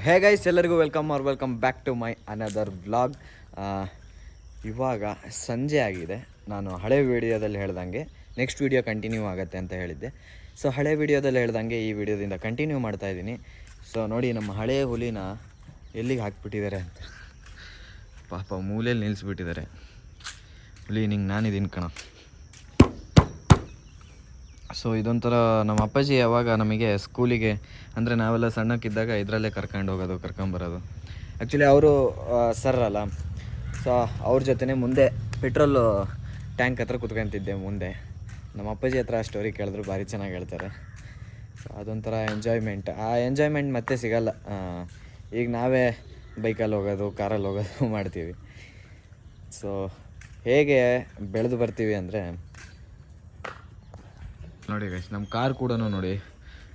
ಹೇ guys, ಎಲ್ಲರಿಗೂ welcome back to my another vlog. ಇವಾಗ ಸಂಜೆ ಆಗಿದೆ. ನಾನು ಹಳೆ ವೀಡಿಯೋದಲ್ಲಿ ಹೇಳ್ದಂಗೆ ನೆಕ್ಸ್ಟ್ ವೀಡಿಯೋ ಕಂಟಿನ್ಯೂ ಆಗುತ್ತೆ ಅಂತ ಹೇಳಿದ್ದೆ. ಸೊ ಹಳೆ ವೀಡಿಯೋದಲ್ಲಿ ಹೇಳ್ದಂಗೆ ಈ ವಿಡಿಯೋದಿಂದ ಕಂಟಿನ್ಯೂ ಮಾಡ್ತಾ ಇದ್ದೀನಿ. ಸೊ ನೋಡಿ, ನಮ್ಮ ಹಳೆಯ ಹುಲಿನ ಎಲ್ಲಿಗೆ ಹಾಕಿಬಿಟ್ಟಿದ್ದಾರೆ ಅಂತ. ಪಾಪ ಮೂಲೆಯಲ್ಲಿ ನಿಲ್ಲಿಸ್ಬಿಟ್ಟಿದ್ದಾರೆ. ಹುಲಿ ನಿಂಗೆ ನಾನಿದ್ದೀನಿ ಕಣ. ಸೊ ಇದೊಂಥರ ನಮ್ಮ ಅಪ್ಪಾಜಿ ಯಾವಾಗ ನಮಗೆ ಸ್ಕೂಲಿಗೆ ಅಂದರೆ ನಾವೆಲ್ಲ ಸಣ್ಣಕ್ಕಿದ್ದಾಗ ಇದರಲ್ಲೇ ಕರ್ಕೊಂಬರೋದು. ಆ್ಯಕ್ಚುಲಿ ಅವರು ಸರ್ ಅಲ್ಲ, ಸೊ ಅವ್ರ ಜೊತೆನೇ ಮುಂದೆ ಪೆಟ್ರೋಲ್ ಟ್ಯಾಂಕ್ ಹತ್ರ ಕುತ್ಕೊಂತಿದ್ದೆ ಮುಂದೆ. ನಮ್ಮ ಅಪ್ಪಾಜಿ ಹತ್ರ ಆ ಸ್ಟೋರಿ ಕೇಳಿದ್ರು ಭಾರಿ ಚೆನ್ನಾಗಿ ಹೇಳ್ತಾರೆ. ಸೊ ಅದೊಂಥರ ಎಂಜಾಯ್ಮೆಂಟ್. ಆ ಎಂಜಾಯ್ಮೆಂಟ್ ಮತ್ತೆ ಸಿಗಲ್ಲ. ಈಗ ನಾವೇ ಬೈಕಲ್ಲಿ ಹೋಗೋದು, ಕಾರಲ್ಲಿ ಹೋಗೋದು ಮಾಡ್ತೀವಿ. ಸೊ ಹೇಗೆ ಬೆಳೆದು ಬರ್ತೀವಿ ಅಂದರೆ ನೋಡಿ ಗೈಸ್, ನಮ್ಮ ಕಾರ್ ಕೂಡ ನೋಡಿ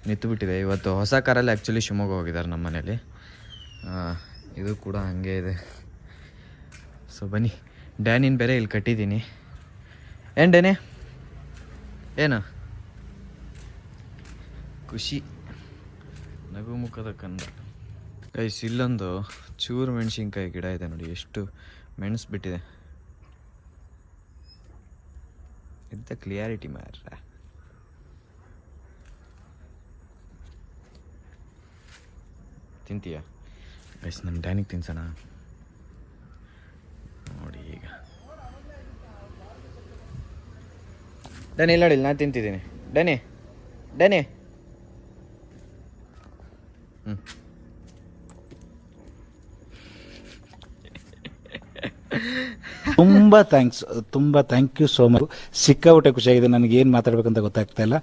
ನಿಂತುಬಿಟ್ಟಿದೆ. ಇವತ್ತು ಹೊಸ ಕಾರಲ್ಲಿ ಆ್ಯಕ್ಚುಲಿ ಶಿವಮೊಗ್ಗ ಹೋಗಿದ್ದಾರೆ ನಮ್ಮ ಮನೇಲಿ. ಇದು ಕೂಡ ಹಾಗೆ ಇದೆ. ಸೊ ಬನ್ನಿ, ಡ್ಯಾನಿನ ಬೇರೆ ಇಲ್ಲಿ ಕಟ್ಟಿದ್ದೀನಿ. ಏನು ಡ್ಯಾನಿ, ಏನು ಖುಷಿ, ನಗು ಮುಖದ ಕಂದ. ಗೈಸ್, ಇಲ್ಲೊಂದು ಚೂರು ಮೆಣಸಿನ್ಕಾಯಿ ಗಿಡ ಇದೆ ನೋಡಿ, ಎಷ್ಟು ಮೆಣಸು ಬಿಟ್ಟಿದೆ. ಇಂಥ ಕ್ಲಿಯಾರಿಟಿ ಮಾರ್ರೆ. ತಿಂತೀಯಾ ಗೈಸ್? ನಮ್ಮ ಡ್ಯಾನಿಗೆ ತಿನ್ಸೋಣ ನೋಡಿ. ಈಗ ಡ್ಯಾನಿ ಇಲ್ಲ, ನೋಡಿ, ನಾನು ತಿಂತಿದ್ದೀನಿ. ಡ್ಯಾನಿ ತುಂಬಾ ಥ್ಯಾಂಕ್ ಯು ಸೋ ಮಚ್. ಸಿಕ್ಕಾಪಟ್ಟೆ ಖುಷಿಯಾಗಿದೆ. ನನಗೆ ಏನು ಮಾತಾಡ್ಬೇಕಂತ ಗೊತ್ತಾಗ್ತಾ ಇಲ್ಲ.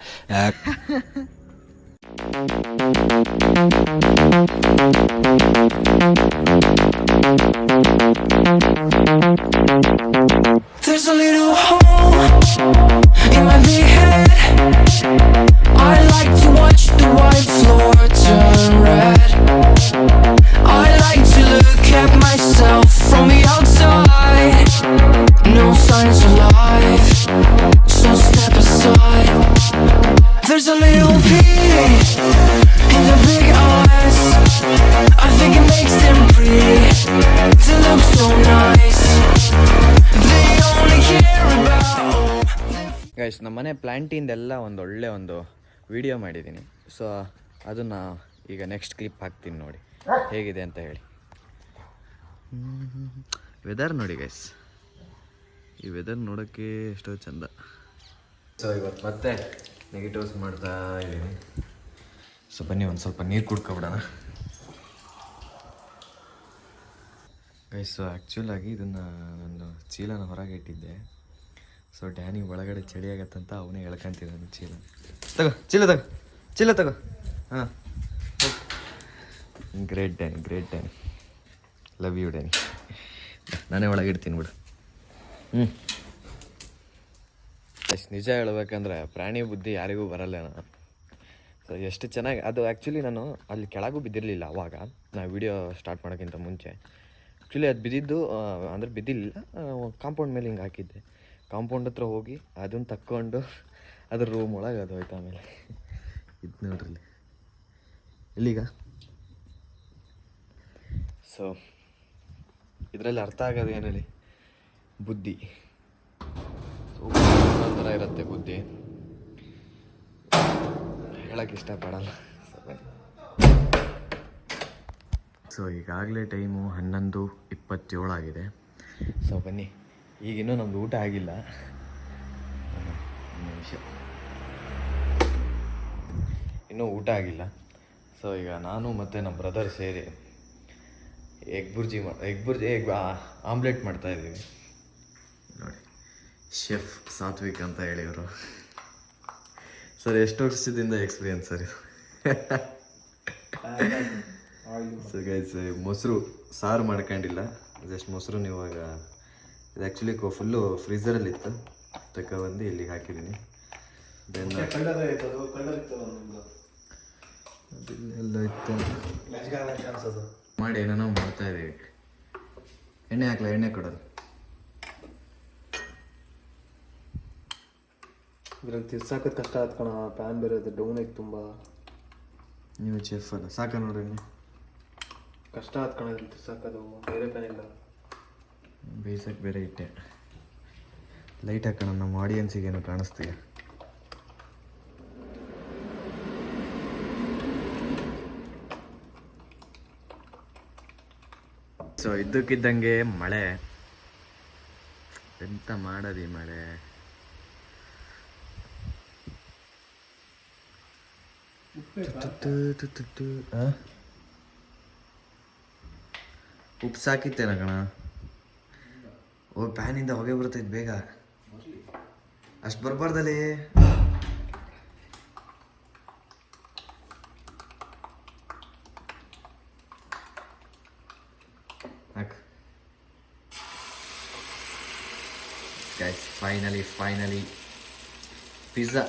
There's a little hole in my big head. I like to watch the white floor turn red. I like to look at myself from the outside. No signs of life, so step aside. There's a little peace in the big eyes. I think it makes them pretty to look so nice. They only care about. Guys, ನಮ್ಮ ಮನೆ ಪ್ಲ್ಯಾಂಟಿಂದೆಲ್ಲ ಒಳ್ಳೆ video ಮಾಡಿದ್ದೀನಿ. So ಅದನ್ನು ಈಗ next clip ಹಾಕ್ತೀನಿ, ನೋಡಿ ಹೇಗಿದೆ ಅಂತ ಹೇಳಿ. ವೆದರ್ ನೋಡಿ ಗೈಸ್, ಈ ವೆದರ್ ನೋಡೋಕ್ಕೆ ಎಷ್ಟೋ ಚಂದ. ಸೊ ಇವತ್ತು ಮತ್ತೆ ನೆಗೆಟಿವ್ಸ್ ಮಾಡ್ತಾ ಇದ್ದೀನಿ. ಸೊ ಬನ್ನಿ, ಒಂದು ಸ್ವಲ್ಪ ನೀರು ಕುಡ್ಕೊಬಿಡೋಣ ಗೈಸ್. ಸೊ ಆ್ಯಕ್ಚುಲಾಗಿ ಇದನ್ನು ನಾನು ಚೀಲನ ಹೊರಗೆ ಇಟ್ಟಿದ್ದೆ. ಸೊ ಡ್ಯಾನಿ ಒಳಗಡೆ ಚಳಿ ಆಗತ್ತಂತ ಅವನೇ ಹೇಳ್ಕೊಂತಿದ್ದಾನೆ. ಚೀಲ ತಗೋ. ಹಾಂ, great Danny, love you Danny. ನಾನೇ ಒಳಗೆ ಇಡ್ತೀನಿ ಬಿಡು. ನಿಜ ಹೇಳ್ಬೇಕಂದ್ರೆ ಪ್ರಾಣಿ ಬುದ್ಧಿ ಯಾರಿಗೂ ಬರಲ್ಲ. ಸೊ ಎಷ್ಟು ಚೆನ್ನಾಗಿ ಅದು. ಆ್ಯಕ್ಚುಲಿ ನಾನು ಅಲ್ಲಿ ಕೆಳಗೂ ಬಿದ್ದಿರಲಿಲ್ಲ ಅವಾಗ, ನಾವು ವಿಡಿಯೋ ಸ್ಟಾರ್ಟ್ ಮಾಡೋಕ್ಕಿಂತ ಮುಂಚೆ. ಆ್ಯಕ್ಚುಲಿ ಅದು ಬಿದ್ದಿದ್ದು ಅಂದರೆ ಬಿದ್ದಿಲ್ಲ, ಕಾಂಪೌಂಡ್ ಮೇಲೆ ಹಿಂಗೆ ಹಾಕಿದ್ದೆ. ಕಾಂಪೌಂಡ್ ಹತ್ರ ಹೋಗಿ ಅದನ್ನು ತಕ್ಕೊಂಡು ಅದ್ರ ರೂಮ್ ಒಳಗೆ ಅದು ಹೋಯ್ತು. ಆಮೇಲೆ ಇದು ನೋಡ್ರಿ ಇಲ್ಲಿಗ. ಸೊ ಇದರಲ್ಲಿ ಅರ್ಥ ಆಗೋದು ಏನಲ್ಲಿ ಬುದ್ಧಿ. ಥರ ಇರುತ್ತೆ ಬುದ್ಧಿ, ಹೇಳಕ್ಕೆ ಇಷ್ಟಪಡಲ್ಲ. ಸೊ ಈಗಾಗಲೇ ಟೈಮು 11:27 ಆಗಿದೆ. ಸೊ ಬನ್ನಿ, ಈಗಿನ್ನೂ ನಮ್ಮದು ಊಟ ಆಗಿಲ್ಲ. ನಿಮಿಷ, ಇನ್ನೂ ಊಟ ಆಗಿಲ್ಲ. ಸೊ ಈಗ ನಾನು ಮತ್ತು ನಮ್ಮ ಬ್ರದರ್ ಸೇರಿ ಎಗ್ ಆಮ್ಲೆಟ್ ಮಾಡ್ತಾಯಿದ್ದೀವಿ ನೋಡಿ. ಶೆಫ್ ಸಾತ್ವಿಕ್ ಅಂತ ಹೇಳಿ ಇವರು. ಸರ್ ಎಷ್ಟು ವರ್ಷದಿಂದ ಎಕ್ಸ್ಪೀರಿಯನ್ಸ್ ಸರ್ ಇದು? ಸೊ ಗೈಸ್, ಮೊಸರು ಸಾರು ಮಾಡ್ಕೊಂಡಿಲ್ಲ, ಜಸ್ಟ್ ಮೊಸರು ಇವಾಗ ಇದು ಆ್ಯಕ್ಚುಲಿ ಫುಲ್ಲು ಫ್ರೀಝರಲ್ಲಿತ್ತು, ತಗೊಬಂದು ಇಲ್ಲಿಗೆ ಹಾಕಿದ್ದೀನಿ. ದೆನ್ ಅದೆಲ್ಲ ಇತ್ತು ಮಾಡಿ ಏನೇನೋ ಮಾಡ್ತಾಯಿದ್ದೀವಿ. ಎಣ್ಣೆ ಹಾಕ್ಲಾ? ಎಣ್ಣೆ ಕೊಡೋದು ಇದ್ರಲ್ಲಿ ತಿರ್ಸಾಕೋದು ಕಷ್ಟ ಆಯ್ತು ಕಣ. ಪ್ಯಾನ್ ಬೇರೆ ಅದು ಡೌನ್ ಐತೆ ತುಂಬ. ನೀವು ಚೆಫ್ ಅಲ್ಲ, ಸಾಕ ನೋಡ್ರಿ. ಕಷ್ಟ ಹತ್ಕೊಳ್ಳೋದು ಸಾಕದು ಬೇರೆ ಪ್ಯಾನ್ ಇಲ್ಲ. ಬೇಯಿಸೋಕ್ಕೆ ಬೇರೆ ಇಟ್ಟೆ. ಲೈಟ್ ಹಾಕೋಣ, ನಮ್ಮ ಆಡಿಯನ್ಸಿಗೇನು ಕಾಣಿಸ್ತೀಯ. ಸೊ ಇದ್ದಕ್ಕಿದ್ದಂಗೆ ಮಳೆ. ಎಂತ ಮಾಡದಿ ಮಳೆ. ಉಪ್ಪು ಸಾಕಿತ್ತೇನ ಕಣ. ಓ ಪ್ಯಾನಿಂದ ಹೊಗೆ ಬರ್ತೈತೆ ಬೇಗ. ಅಷ್ಟು ಬರ್ಬಾರ್ದಲ್ಲಿ. Guys, finally pizza.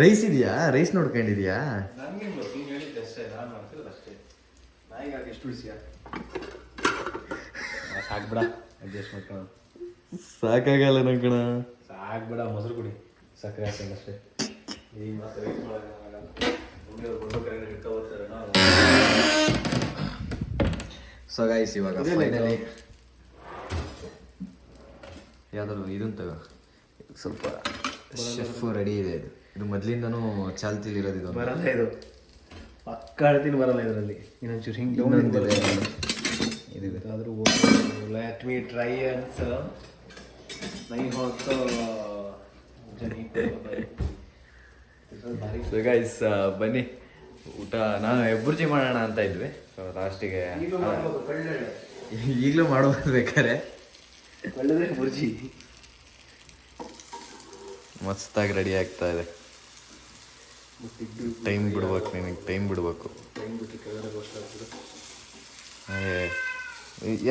ರೈಸ್ ಇದೆಯಾ? ರೈಸ್ ನೋಡ್ಕೊಂಡಿದ್ಯಾ? ಎಷ್ಟು ಬಿಸಿಯಾ ಸಾಕ್ಬಿಡ, ಅಡ್ಜಸ್ಟ್ ಮಾಡ್ಕೊಂಡು. ಸಾಕಾಗಲ್ಲ ನಂಕಣ. ಸಾಕ್ಬಿಡ, ಮೊಸರು ಕುಡಿ, ಸಕ್ಕರೆ ಹಾಕಂಡು ಅಷ್ಟೇ. ಈಗ ಮತ್ತೆ ವೇಟ್ ಮಾಡೋಕ್ಕಾಗಲ್ಲ. ಸೊ ಗೈಸ್, ಇವಾಗ ಫೈನಲಿ ಯಾವ್ದಾದ್ರು ಇದನ್ನು ತಗೋ. ಸ್ವಲ್ಪ ಶೆಫ್ ರೆಡಿ ಇದೆ. ಇದು ಮೊದಲಿಂದನೂ ಚಾಲ್ತಿಲಿರೋದು. ಇದು ಬರಲ್ಲ, ಇದು ಪಕ್ಕ ಅಳ್ತೀನಿ, ಬರಲ್ಲ ಇದರಲ್ಲಿ. ಇನ್ನೊಂಚೂರು ಹಿಂಗೆ ಇನ್ನೊಂದಿದೆ. ಇದಿದೆ. ಆದರೂ ಲೆಟ್ ಮೀ ಟ್ರೈ ಆನ್ಸರ್. ನೈ ಹೊತ್ತು ಸೊ ಗೈಸ್, ಬನ್ನಿ ಊಟ. ನಾನು ಹೆಬ್ಬುರ್ಜಿ ಮಾಡೋಣ ಅಂತ ಇದ್ವಿ. ಸೊ ಲಾಸ್ಟಿಗೆ ಈಗಲೂ ಮಾಡ್ಬೋದು ಬೇಕಾರೆ. ಒಳ್ಳೆದೇ ಬುರ್ಜಿ ಮಸ್ತಾಗಿ ರೆಡಿ ಆಗ್ತಾ ಇದೆ. ಟೈಮ್ ಬಿಡ್ಬೇಕು, ನಿನಗೆ ಟೈಮ್ ಬಿಡ್ಬೇಕು.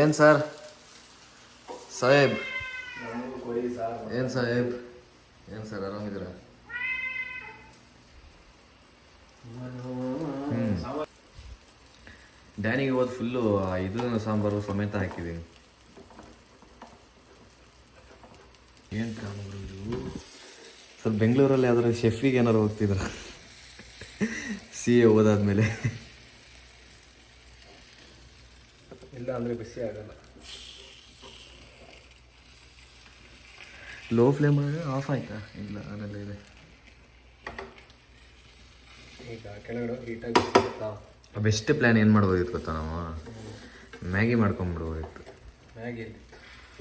ಏನು ಸರ್ ಸಾಹೇಬ್? ಏನು ಸಾಹೇಬ್? ಏನು ಸರ್, ಆರಾಮಿದ್ದೀರಾ? ಡ್ಯಾನಿಗೆ ಇವತ್ತು ಫುಲ್ಲು ಇದು ಸಾಂಬಾರು ಸಮೇತ ಹಾಕಿದ್ದೀನಿ. ಏನು ಕಾಣೋದು ಇದು? ಸ್ವಲ್ಪ ಬೆಂಗಳೂರಲ್ಲಿ ಯಾವ್ದಾದ್ರು ಶೆಫಿಗೆ ಏನಾರು ಹೋಗ್ತಿದ್ರ CA ಓದಾದ್ಮೇಲೆ. ಇಲ್ಲ ಅಂದರೆ ಬಿಸಿ ಆಗಲ್ಲ. ಲೋ ಫ್ಲೇಮ್ ಆಫ್ ಆಯ್ತಾ? ಇಲ್ಲ, ಅದೆಲ್ಲ ಇದೆ. ಈಗ ಕೆಳಗಡೆ ಹೀಟಾಗಿ ಬಿಸಿಗುತ್ತಾ? ಬೆಸ್ಟ್ ಪ್ಲ್ಯಾನ್ ಏನು ಮಾಡ್ಬೋದಿತ್ತು ಗೊತ್ತಾ? ನಾವು ಮ್ಯಾಗಿ ಮಾಡ್ಕೊಂಬಿಡ್ಬೋದಿತ್ತು. ಮ್ಯಾಗಿ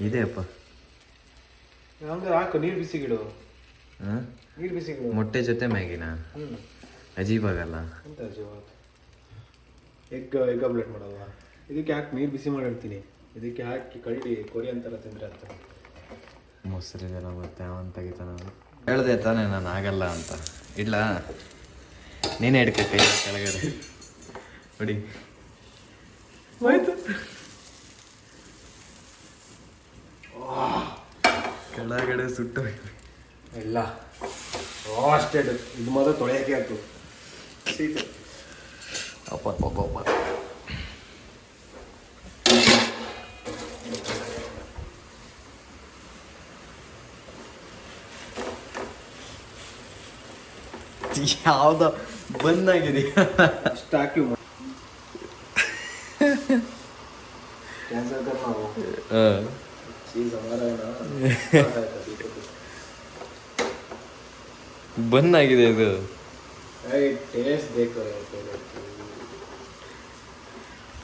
ಇದೆ ಅಪ್ಪ. ಹಂಗೆ ಹಾಕು, ನೀರು ಬಿಸಿಗಿಡು. ಹಾಂ, ನೀರು ಬಿಸಿಗಿಡು. ಮೊಟ್ಟೆ ಜೊತೆ ಮ್ಯಾಗಿನ ಅಜೀಬ್ ಆಗಲ್ಲ ಅಂತ ಎಗ್ ಆಮ್ಲೆಟ್ ಮಾಡಲ್ವಾ? ಇದಕ್ಕೆ ಹಾಕಿ ನೀರು ಬಿಸಿ ಮಾಡಿರ್ತೀನಿ. ಇದಕ್ಕೆ ಹಾಕಿ ಕಳ್ಳಿ ಕೊರಿ ಅಂತಾರ ತಿಂದರೆ ಅಂತ. ಮೊಸರಿದೆಲ್ಲ ಮತ್ತೆ ಅವನ್ ತೆಗಿತಾನ. ಹೇಳ್ದೆ ತಾನೇ ನಾನು ಆಗಲ್ಲ ಅಂತ. ಇಲ್ಲ, ನೀನೇ ಹಿಡ್ಕೊ ಕೈ ಕೆಳಗಡೆ ನೋಡಿ. ಆಯ್ತು, ಕೆಳಗಡೆ ಸುಟ್ಟು ಇಲ್ಲ ರೋಸ್ಟೆಡ್. ಇದು ಮಾತ್ರ ತೊಳೆಯೋಕೆ ಹಾಕು. ಸೀಟು ಅಪ್ಪ ಅಪ್ಪ. ಯಾವ್ದ ಬಂದಾಗಿದೆಯಾ? ಅಷ್ಟು ಹಾಕಿ ಕ್ಯಾನ್ಸಲ್ ನಾವು ಚೀಸ್ ಬಂದಾಗಿದೆ ಇದು. ಟೇಸ್ಟ್ ಬೇಕು.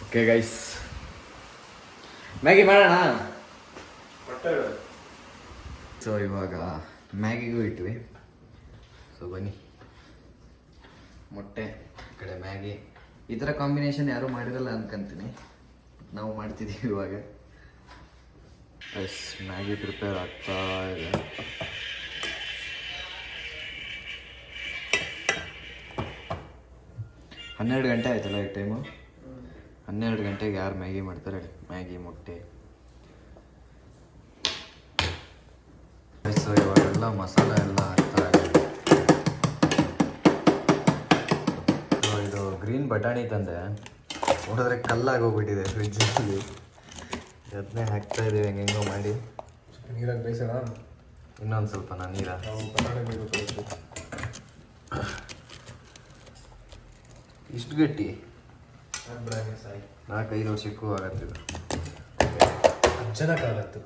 ಓಕೆ ಗೈಸ್, ಮ್ಯಾಗಿ ಮಾಡೋಣ. ಸೊ ಇವಾಗ ಮ್ಯಾಗಿಗೂ ಇಟ್ವಿ. ಸೊ ಬನ್ನಿ, ಮೊಟ್ಟೆ ಈ ಕಡೆ ಮ್ಯಾಗಿ. ಈ ಥರ ಕಾಂಬಿನೇಷನ್ ಯಾರೂ ಮಾಡಿರಲ್ಲ ಅನ್ಕೊಂತೀನಿ. ನಾವು ಮಾಡ್ತಿದ್ದೀವಿ ಇವಾಗ. ಎಸ್, ಮ್ಯಾಗಿ ಪ್ರಿಪೇರ್ ಆಗ್ತಾ ಇದೆ. ಹನ್ನೆರಡು ಗಂಟೆ ಆಯ್ತಲ್ಲ ಈ ಟೈಮು. 12 ಗಂಟೆಗೆ ಯಾರು ಮ್ಯಾಗಿ ಮಾಡ್ತಾರೆ? ಮ್ಯಾಗಿ, ಮೊಟ್ಟೆ. ಸೊ ಇವಾಗೆಲ್ಲ ಮಸಾಲೆ ಎಲ್ಲ ಹಾಕ್ತಾ ಇದೆ. ಇದು ಗ್ರೀನ್ ಬಟಾಣಿ ತಂದೆ, ನೋಡಿದ್ರೆ ಕಲ್ಲಾಗಿ ಹೋಗ್ಬಿಟ್ಟಿದೆ ಫ್ರಿಜ್ಜಲ್ಲಿ. ಅದನ್ನೇ ಹಾಕ್ತಾ ಇದ್ದೀವಿ ಹೆಂಗೆಂಗೋ ಮಾಡಿ. ನೀರಾಗಿ ಬೇಯಿಸೋಣ. ಇನ್ನೊಂದು ಸ್ವಲ್ಪ ನೀರ ನಾವು ಬಟಾಣೆ ಬೇಯಬೇಕು. ಇಷ್ಟು ಗಟ್ಟಿ ಬ್ರಾಹ್ಮಣ ಸಾಯಿ 4-5 ವರ್ಷಕ್ಕೂ ಆಗತ್ತಿಲ್ಲ. ಚೆನ್ನಾಗಾಗತ್ತು.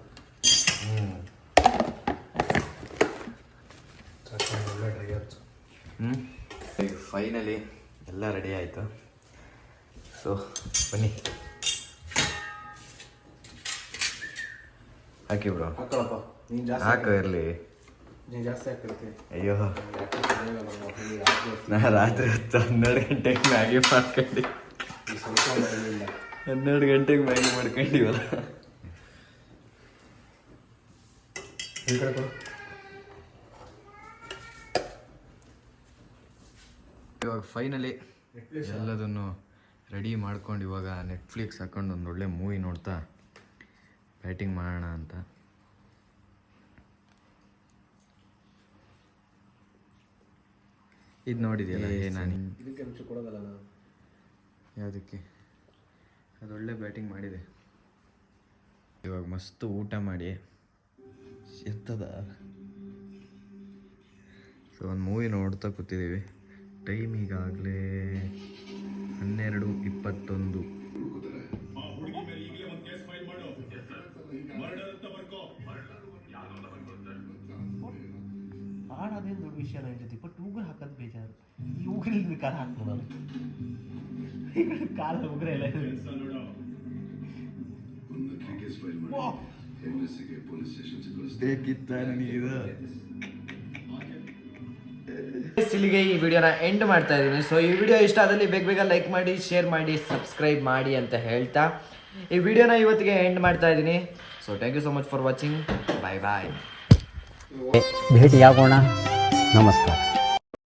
ಒಳ್ಳೆ ಡ್ರೈ ಆಯ್ತು. ಫೈನಲಿ ಎಲ್ಲ ರೆಡಿ ಆಯಿತು. ಸೊ ಬನ್ನಿ ಹಾಕಿ ಬ್ರೋ. ಹಾಕೊಳ್ಳಪ್ಪ, ನೀನು ಜಾಸ್ತಿ ಹಾಕ ಇರಲಿ. ನೀನು ಜಾಸ್ತಿ ಹಾಕಿರ್ತೀನಿ. ಅಯ್ಯೋ ನಾ ರಾತ್ರಿ ಹೊತ್ತು 12 ಗಂಟೆಗೆ ಮ್ಯಾಗಿ ಮಾಡ್ಕೊಂಡು ಸ್ವಲ್ಪ ಇಲ್ಲ 12 ಗಂಟೆಗೆ ಮ್ಯಾಗಿ ಮಾಡ್ಕೊಂಡಿವಲ್ಲ. ಈ ಕಡೆ ಕೊಡು. ಇವಾಗ ಫೈನಲಿ ಎಲ್ಲದನ್ನು ರೆಡಿ ಮಾಡ್ಕೊಂಡು ಇವಾಗ ನೆಟ್ಫ್ಲಿಕ್ಸ್ ಹಾಕೊಂಡು ಒಂದು ಒಳ್ಳೆ ಮೂವಿ ನೋಡ್ತಾ ಬ್ಯಾಟಿಂಗ್ ಮಾಡೋಣ ಅಂತ. ಇದು ನೋಡಿದೆಯಲ್ಲ ನಾನು ಇದಕ್ಕೆ ರುಚಿ ಕೊಡೋದಲ್ಲ ನಾನು. ಯಾವುದಕ್ಕೆ? ಅದೊಳ್ಳೆ ಬ್ಯಾಟಿಂಗ್ ಮಾಡಿದೆ. ಇವಾಗ ಮಸ್ತ್ ಊಟ ಮಾಡಿ ಎತ್ತದ ಸೊ ಒಂದು ಮೂವಿ ನೋಡ್ತಾ ಕೂತಿದ್ದೀವಿ. ಟೈಮ್ ಈಗಾಗಲೇ 12:21. ಅದೇನು ದೊಡ್ಡ ವಿಷಯ ನನ್ನ ಜೊತೆ ಬಟ್ ಉಗುರು ಹಾಕೋದು ಬೇಜಾರು. ಈ ಉಗುರಲ್ಲಿ ಕಾಲ ಹಾಕ್ಬಿಡೋದು, ಕಾಲ ಉಗುರ ಎಲ್ಲ ಬೇಕಿತ್ತ ನನಗಿದು. ಇಲ್ಲಿಗೆ ಈ ವಿಡಿಯೋನ ಎಂಡ್ ಮಾಡ್ತಾ ಇದ್ದೀನಿ. ಸೊ ಈ ವಿಡಿಯೋ ಇಷ್ಟ ಆದಲ್ಲಿ ಬೇಗ ಲೈಕ್ ಮಾಡಿ, ಶೇರ್ ಮಾಡಿ, ಸಬ್ಸ್ಕ್ರೈಬ್ ಮಾಡಿ ಅಂತ ಹೇಳ್ತಾ ಈ ವಿಡಿಯೋನ ಇವತ್ತಿಗೆ ಎಂಡ್ ಮಾಡ್ತಾ ಇದ್ದೀನಿ. So thank you so much for watching. Bye bye. ಭೇಟಿಯಾಗೋಣ. ನಮಸ್ಕಾರ.